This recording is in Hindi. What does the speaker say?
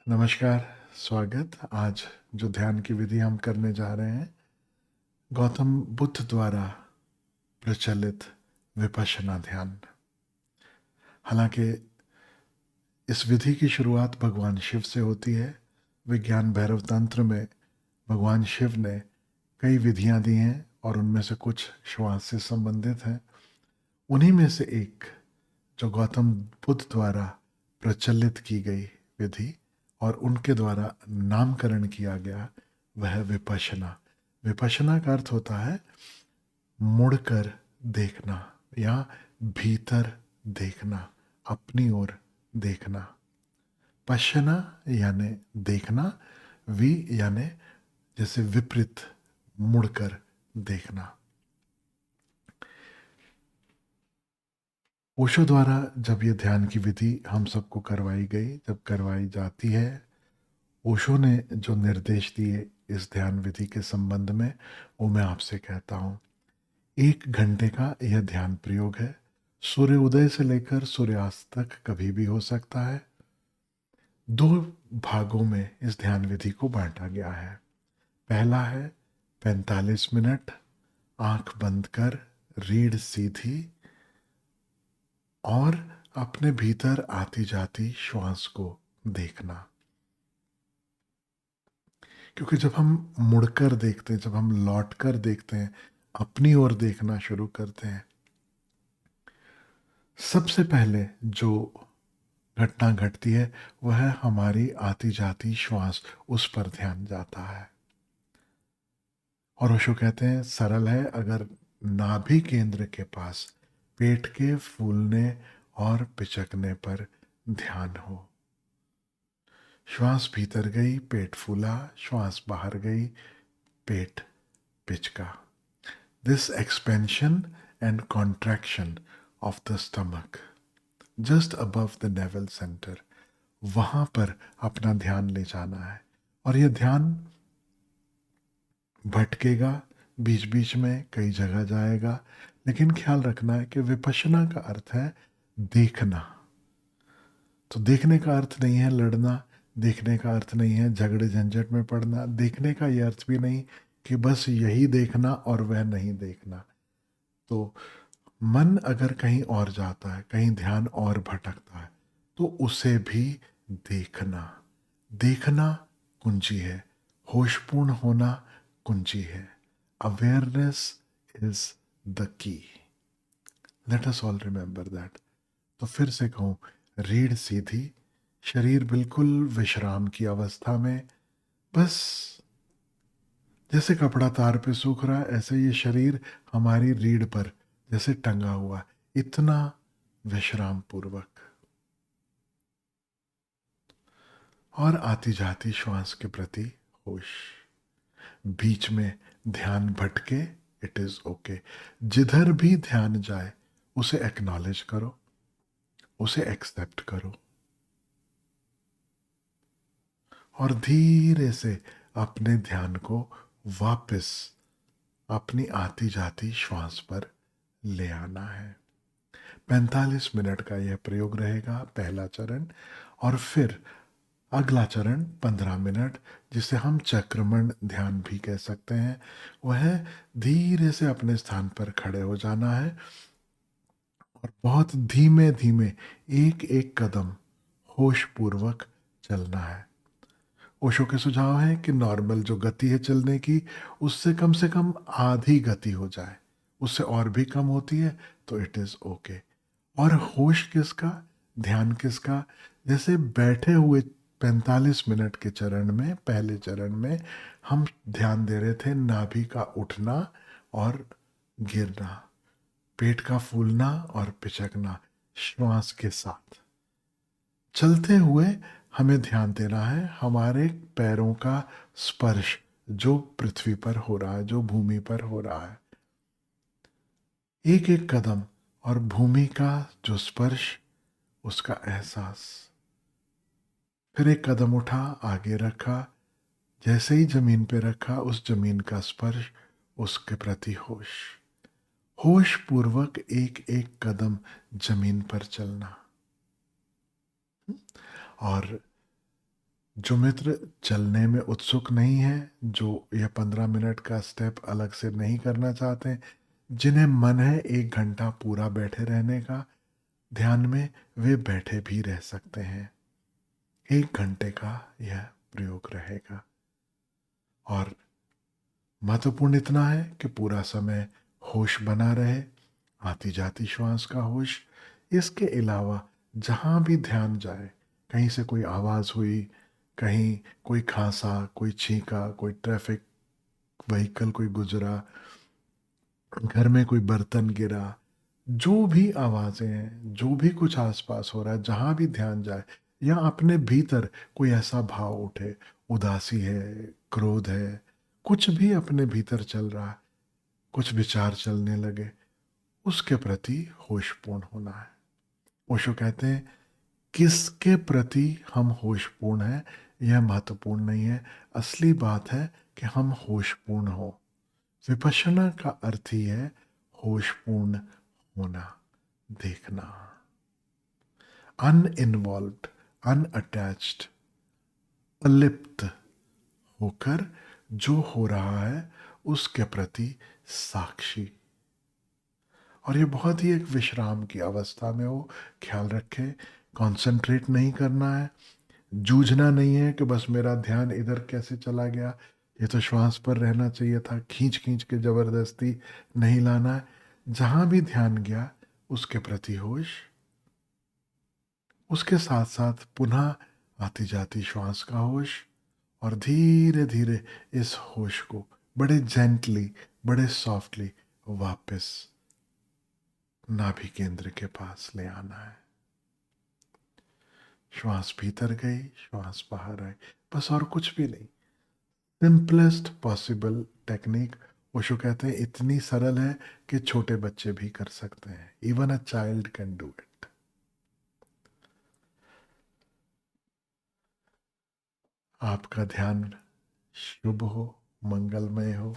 नमस्कार, स्वागत। आज जो ध्यान की विधि हम करने जा रहे हैं, गौतम बुद्ध द्वारा प्रचलित विपश्यना ध्यान। हालांकि इस विधि की शुरुआत भगवान शिव से होती है। विज्ञान भैरव तंत्र में भगवान शिव ने कई विधियां दी हैं और उनमें से कुछ श्वास से संबंधित हैं। उन्हीं में से एक जो गौतम बुद्ध द्वारा प्रचलित की गई विधि और उनके द्वारा नामकरण किया गया, वह है विपश्यना। विपश्यना का अर्थ होता है मुड़कर देखना या भीतर देखना, अपनी ओर देखना। पश्यना यानी देखना, वि यानी जैसे विपरीत, मुड़कर देखना। ओशो द्वारा जब ये ध्यान की विधि हम सबको करवाई गई, जब करवाई जाती है, ओशो ने जो निर्देश दिए इस ध्यान विधि के संबंध में, वो मैं आपसे कहता हूँ। 1 घंटे का यह ध्यान प्रयोग है। सूर्य उदय से लेकर सूर्यास्त तक कभी भी हो सकता है। 2 भागों में इस ध्यान विधि को बांटा गया है। पहला है 45 मिनट, आंख बंद कर रीढ़ सीधी और अपने भीतर आती जाती श्वास को देखना। क्योंकि जब हम मुड़कर देखते हैं, जब हम लौट कर देखते हैं, अपनी ओर देखना शुरू करते हैं, सबसे पहले जो घटना घटती है वह है हमारी आती जाती श्वास, उस पर ध्यान जाता है। और ओशो कहते हैं सरल है, अगर नाभि केंद्र के पास पेट के फूलने और पिचकने पर ध्यान हो। श्वास भीतर गई, पेट फूला, श्वास बाहर गई, पेट पिचका। This expansion and contraction of the stomach just above the navel center, वहां पर अपना ध्यान ले जाना है। और यह ध्यान भटकेगा, बीच बीच में कई जगह जाएगा, लेकिन ख्याल रखना है कि विपश्यना का अर्थ है देखना। तो देखने का अर्थ नहीं है लड़ना, देखने का अर्थ नहीं है झगड़े झंझट में पड़ना, देखने का यह अर्थ भी नहीं कि बस यही देखना और वह नहीं देखना। तो मन अगर कहीं और जाता है, कहीं ध्यान और भटकता है, तो उसे भी देखना। देखना कुंजी है, होशपूर्ण होना कुंजी है। Awareness is the key. Let us all remember that. तो फिर से कहूं, रीढ़ सीधी, शरीर बिल्कुल विश्राम की अवस्था में, बस जैसे कपड़ा तार पे सूख रहा है, ऐसे ये शरीर हमारी रीढ़ पर जैसे टंगा हुआ, इतना विश्राम पूर्वक। और आती जाती श्वास के प्रति होश। बीच में ध्यान भटके, इट इज ओके। जिधर भी ध्यान जाए उसे एक्नॉलेज करो, उसे एक्सेप्ट करो और धीरे से अपने ध्यान को वापस अपनी आती जाती श्वास पर ले आना है। 45 मिनट का यह प्रयोग रहेगा, पहला चरण। और फिर अगला चरण 15 मिनट, जिसे हम चक्रमण ध्यान भी कह सकते हैं, वह है धीरे से अपने स्थान पर खड़े हो जाना है और बहुत धीमे धीमे एक एक कदम होश पूर्वक चलना है। ओशो के सुझाव है कि नॉर्मल जो गति है चलने की, उससे कम से कम आधी गति हो जाए। उससे और भी कम होती है तो इट इज ओके। और होश किसका, ध्यान किसका? जैसे बैठे हुए 45 मिनट के चरण में, पहले चरण में हम ध्यान दे रहे थे नाभि का उठना और गिरना, पेट का फूलना और पिचकना श्वास के साथ। चलते हुए हमें ध्यान देना है हमारे पैरों का स्पर्श, जो पृथ्वी पर हो रहा है, जो भूमि पर हो रहा है, एक एक कदम, और भूमि का जो स्पर्श, उसका एहसास। फिर एक कदम उठा, आगे रखा, जैसे ही जमीन पे रखा उस जमीन का स्पर्श, उसके प्रति होश। होश पूर्वक एक एक कदम जमीन पर चलना। और जो मित्र चलने में उत्सुक नहीं है, जो यह 15 मिनट का स्टेप अलग से नहीं करना चाहते, जिन्हें मन है 1 घंटा पूरा बैठे रहने का ध्यान में, वे बैठे भी रह सकते हैं। 1 घंटे का यह प्रयोग रहेगा और महत्वपूर्ण इतना है कि पूरा समय होश बना रहे, आती जाती श्वास का होश। इसके अलावा जहाँ भी ध्यान जाए, कहीं से कोई आवाज़ हुई, कहीं कोई खांसा, कोई छींका, कोई ट्रैफिक व्हीकल कोई गुजरा, घर में कोई बर्तन गिरा, जो भी आवाज़ें हैं, जो भी कुछ आसपास हो रहा है, जहाँ भी ध्यान जाए, या अपने भीतर कोई ऐसा भाव उठे, उदासी है, क्रोध है, कुछ भी अपने भीतर चल रहा है, कुछ विचार चलने लगे, उसके प्रति होशपूर्ण होना है। ओशो कहते हैं किसके प्रति हम होशपूर्ण हैं यह महत्वपूर्ण नहीं है, असली बात है कि हम होशपूर्ण हो। विपश्यना का अर्थ ही है होशपूर्ण होना, देखना, अनइन्वॉल्व्ड, अनअटैच्ड, अलिप्त होकर जो हो रहा है उसके प्रति साक्षी। और ये बहुत ही एक विश्राम की अवस्था में हो। ख्याल रखें, कंसंट्रेट नहीं करना है, जूझना नहीं है कि बस मेरा ध्यान इधर कैसे चला गया, ये तो श्वास पर रहना चाहिए था, खींच खींच के जबरदस्ती नहीं लाना है। जहां भी ध्यान गया उसके प्रति होश, उसके साथ साथ पुनः आती जाती श्वास का होश, और धीरे धीरे इस होश को बड़े जेंटली, बड़े सॉफ्टली वापस नाभि केंद्र के पास ले आना है। श्वास भीतर गई, श्वास बाहर आई, बस और कुछ भी नहीं। Simplest possible technique. ओशो कहते हैं इतनी सरल है कि छोटे बच्चे भी कर सकते हैं, even a child can do it. आपका ध्यान शुभ हो, मंगलमय हो।